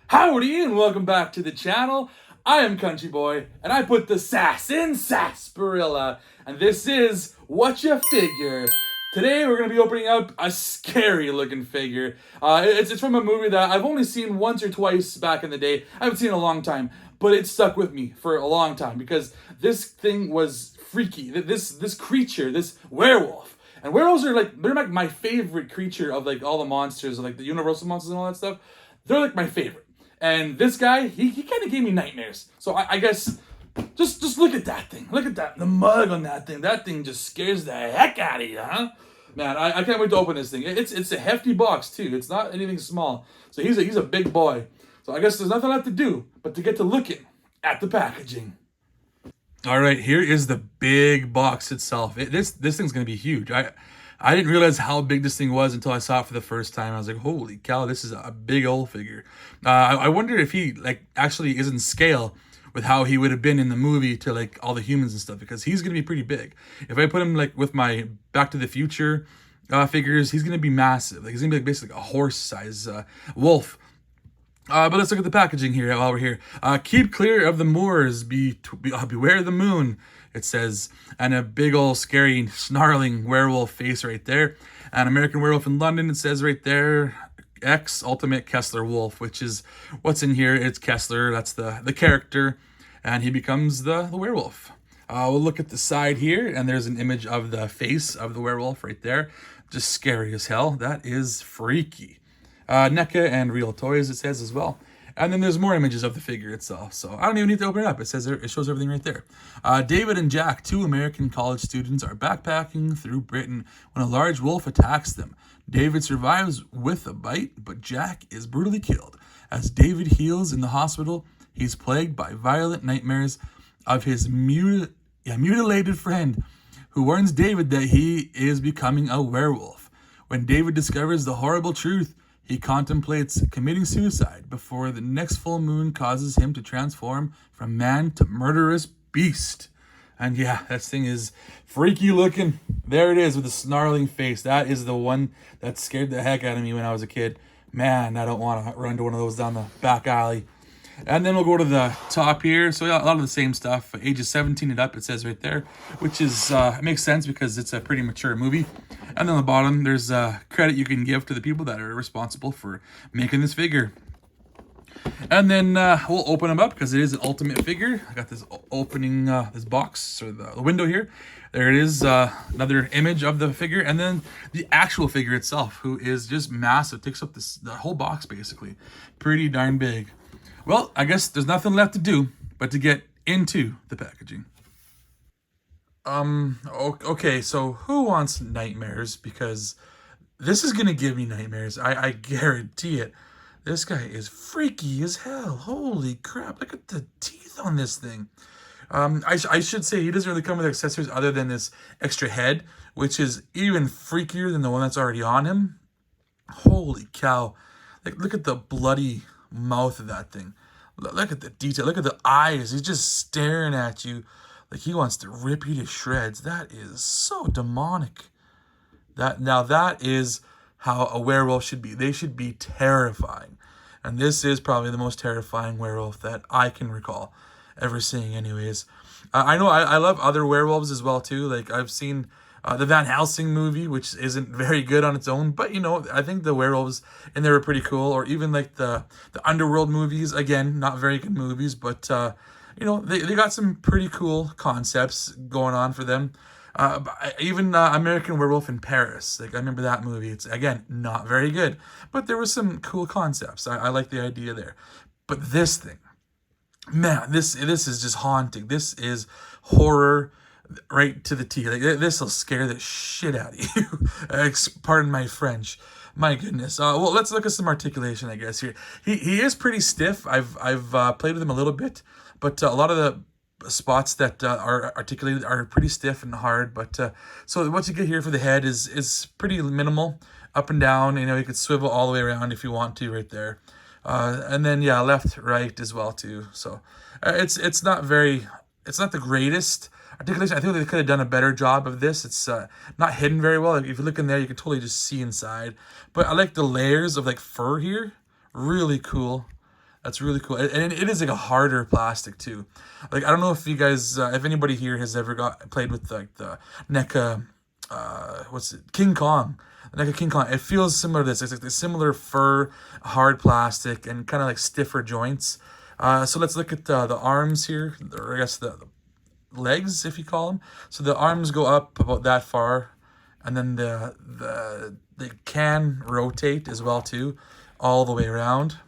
Howdy and welcome back to the channel. I am Country Boy and I put the sass in sarsaparilla, and this is Whatcha Figure. Today we're going to be opening up a scary looking figure. It's from a movie that I've only seen once or twice back in the day. I haven't seen it in a long time, but it stuck with me for a long time because this thing was freaky. This creature, this werewolf. And werewolves are they're like my favorite creature of like all the monsters, like the universal monsters and all that stuff. They're like my favorite. And this guy, he kind of gave me nightmares. So I guess, just look at that thing. Look at that, the mug on that thing. That thing just scares the heck out of you, huh? Man, I can't wait to open this thing. It's a hefty box, too. It's not anything small. So he's a big boy. So I guess there's nothing left to do but to get to looking at the packaging. All right, here is the big box itself. This thing's going to be huge. I didn't realize how big this thing was until I saw it for the first time. I was like, holy cow, this is a big old figure. I wonder if he actually is in scale with how he would have been in the movie to like all the humans and stuff, because he's going to be pretty big. If I put him like with my Back to the Future figures, he's going to be massive. Like he's going to be like basically a horse size wolf. But let's look at the packaging here while we're here. Keep clear of the moors, beware the moon, it says. And a big old scary snarling werewolf face right there. And American Werewolf in London, it says right there. X Ultimate Kessler Wolf, which is what's in here. It's Kessler, that's the character. And he becomes the werewolf. We'll look at the side here, and there's an image of the face of the werewolf right there. Just scary as hell. That is freaky. NECA and Real Toys, it says as well. And then there's more images of the figure itself. So I don't even need to open it up. It says it shows everything right there. David and Jack, two American college students, are backpacking through Britain when a large wolf attacks them. David survives with a bite, but Jack is brutally killed. As David heals in the hospital, he's plagued by violent nightmares of his mutilated friend, who warns David that he is becoming a werewolf. When David discovers the horrible truth, he contemplates committing suicide before the next full moon causes him to transform from man to murderous beast. And yeah, that thing is freaky looking. There it is with the snarling face. That is the one that scared the heck out of me when I was a kid. Man, I don't want to run into one of those down the back alley. And then we'll go to the top here. So yeah, a lot of the same stuff. Ages 17 and up, it says right there, which is it makes sense because it's a pretty mature movie. And then on the bottom, there's credit you can give to the people that are responsible for making this figure. And then we'll open them up because it is an ultimate figure. I got this opening this box or the window here. There it is, another image of the figure, and then the actual figure itself, who is just massive. Takes up the whole box basically. Pretty darn big. Well, I guess there's nothing left to do but to get into the packaging. Okay, so who wants nightmares? Because this is gonna give me nightmares. I guarantee it. This guy is freaky as hell. Holy crap, look at the teeth on this thing. I should say he doesn't really come with accessories other than this extra head, which is even freakier than the one that's already on him. Holy cow. Like, look at the bloody mouth of that thing. Look at the detail. Look at the eyes. He's just staring at you like he wants to rip you to shreds. That is so demonic. That is how a werewolf should be. They should be terrifying. And this is probably the most terrifying werewolf that I can recall ever seeing anyways. I know I love other werewolves as well too. Like I've seen the Van Helsing movie, which isn't very good on its own, but you know, I think the werewolves in there are pretty cool. Or even like the Underworld movies, again, not very good movies, but you know, they got some pretty cool concepts going on for them. Even American Werewolf in Paris, like I remember that movie. It's again not very good, but there were some cool concepts. I like the idea there. But this thing, man, this is just haunting. This is horror right to the T. Like, this will scare the shit out of you. Pardon my French. My goodness. Well, let's look at some articulation, I guess here. He is pretty stiff. I've played with him a little bit, but a lot of the spots that are articulated are pretty stiff and hard. But so what you get here for the head is pretty minimal, up and down. You know, you could swivel all the way around if you want to, right there. And then yeah, left, right as well too. So it's not the greatest articulation. I think they could have done a better job of this. It's not hidden very well. If you look in there, you can totally just see inside. But I like the layers of like fur here. Really cool. That's really cool. And it is like a harder plastic too. Like, I don't know if you guys, if anybody here has ever played with like the NECA, what's it, King Kong. NECA King Kong. It feels similar to this. It's like the similar fur, hard plastic, and kind of like stiffer joints. So let's look at the arms here, or I guess the legs, if you call them. So the arms go up about that far, and then they can rotate as well too, all the way around.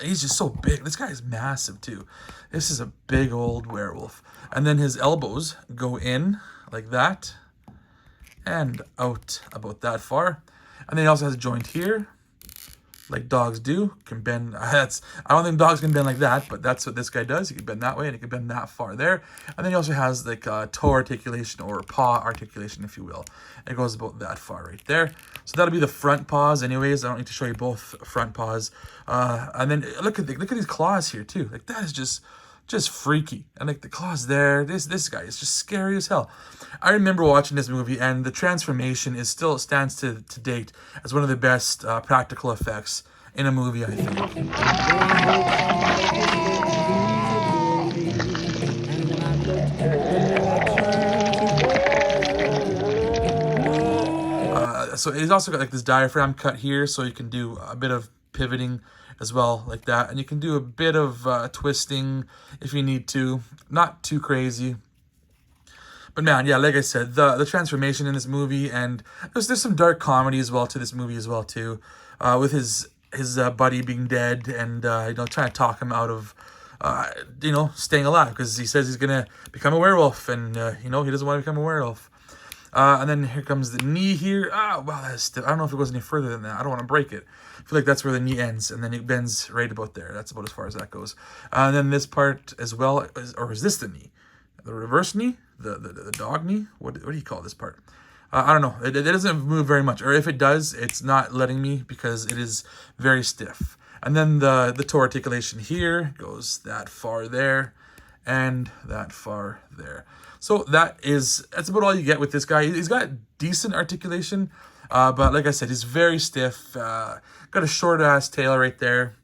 He's just so big. This guy is massive too. This is a big old werewolf. And then his elbows go in like that and out about that far. And then he also has a joint here, like dogs do. Can bend. I don't think dogs can bend like that, but that's what this guy does. He can bend that way, and he can bend that far there. And then he also has like toe articulation, or paw articulation, if you will. It goes about that far right there. So that'll be the front paws. Anyways, I don't need to show you both front paws. And then look at these claws here too. Like, that is just freaky. And like the claws there, this guy is just scary as hell. I remember watching this movie, and the transformation stands to date as one of the best practical effects in a movie, I think. So he's also got like this diaphragm cut here, so you can do a bit of pivoting as well, like that. And you can do a bit of twisting if you need to. Not too crazy. But man, yeah, like I said, the transformation in this movie, and there's some dark comedy as well to this movie as well too, with his buddy being dead, and trying to talk him out of staying alive, because he says he's gonna become a werewolf, and he doesn't want to become a werewolf. And then here comes the knee here. Wow, that's stiff. I don't know if it goes any further than that. I don't want to break it. I feel like that's where the knee ends, and then it bends right about there. That's about as far as that goes. And then this part as well, is this the knee? The reverse knee? The dog knee? What do you call this part? I don't know. It doesn't move very much. Or if it does, it's not letting me, because it is very stiff. And then the toe articulation here goes that far there, and that far there. So that's about all you get with this guy. He's got decent articulation, but like I said, he's very stiff. Got a short ass tail right there.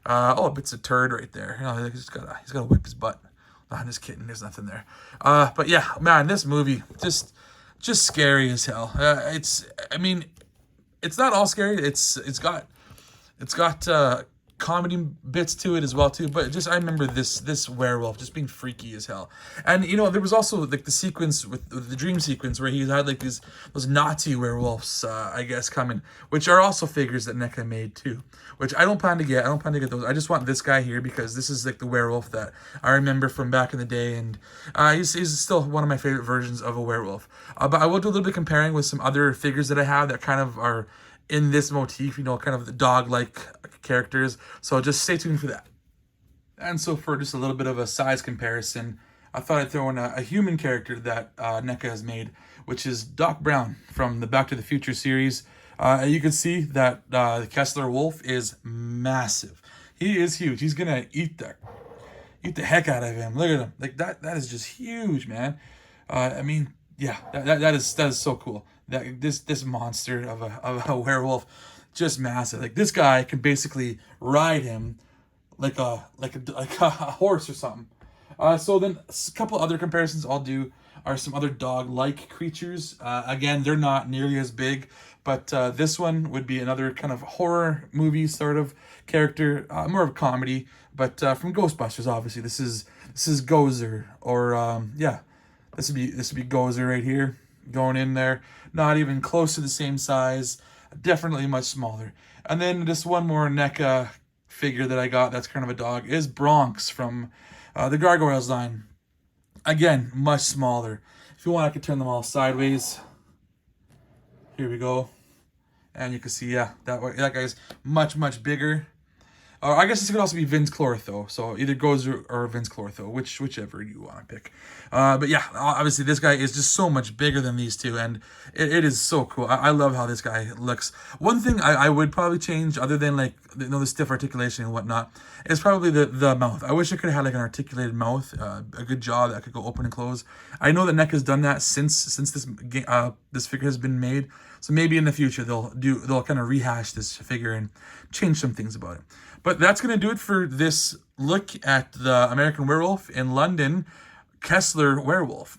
It's a turd right there. He's got to whip his butt. I'm just kidding. There's nothing there. But yeah, man, this movie just scary as hell. It's not all scary. It's got comedy bits to it as well too, but I remember this werewolf just being freaky as hell. And there was also like the sequence with the dream sequence where he had like those Nazi werewolves, I guess, coming, which are also figures that NECA made too, which I don't plan to get. Those. I just want this guy here, because this is like the werewolf that I remember from back in the day, and he's still one of my favorite versions of a werewolf. But I will do a little bit comparing with some other figures that I have that kind of are in this motif, kind of the dog-like characters. So just stay tuned for that. And so for just a little bit of a size comparison, I thought I'd throw in a human character that NECA has made, which is Doc Brown from the Back to the Future series. You can see that the Kessler Wolf is massive. He is huge. He's gonna eat the heck out of him. Look at him. Like that is just huge, man. That is so cool. That this monster of a werewolf, just massive. Like, this guy can basically ride him like a horse or something. So then a couple other comparisons I'll do are some other dog-like creatures. Again, they're not nearly as big, but this one would be another kind of horror movie sort of character, more of a comedy, but from Ghostbusters, obviously. This is Gozer, or this would be Gozer right here, going in there. Not even close to the same size, definitely much smaller. And then just one more NECA figure that I got that's kind of a dog is Bronx from the Gargoyles line. Again, much smaller. If you want, I could turn them all sideways. Here we go. And you can see, that guy's much bigger. I guess this could also be Vince Clortho. So either Gozer or Vince Clortho, whichever you want to pick. But yeah, obviously this guy is just so much bigger than these two, and it is so cool. I love how this guy looks. One thing I would probably change, other than like the stiff articulation and whatnot, is probably the mouth. I wish I could have had like an articulated mouth, a good jaw that could go open and close. I know that NECA's done that since this figure has been made. So maybe in the future they'll kind of rehash this figure and change some things about it. But that's going to do it for this look at the American Werewolf in London Kessler Werewolf.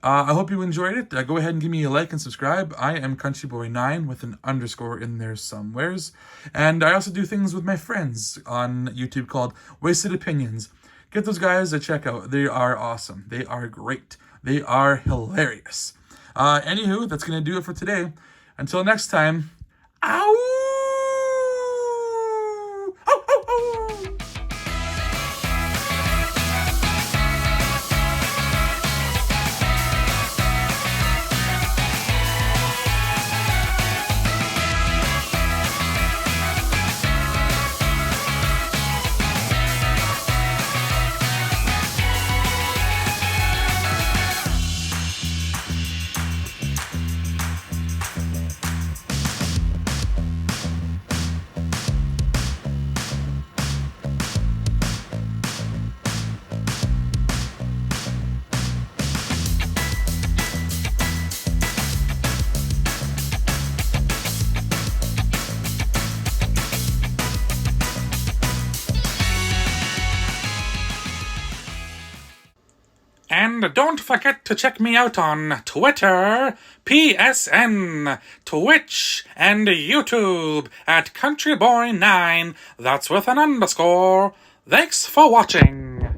I hope you enjoyed it. Go ahead and give me a like and subscribe. I am CountryBoy9 with an underscore in there somewheres. And I also do things with my friends on YouTube called Wasted Opinions. Get those guys a check out. They are awesome. They are great. They are hilarious. Anywho, that's going to do it for today. Until next time, ow! And don't forget to check me out on Twitter, PSN, Twitch, and YouTube at CountryBoy9. That's with an underscore. Thanks for watching.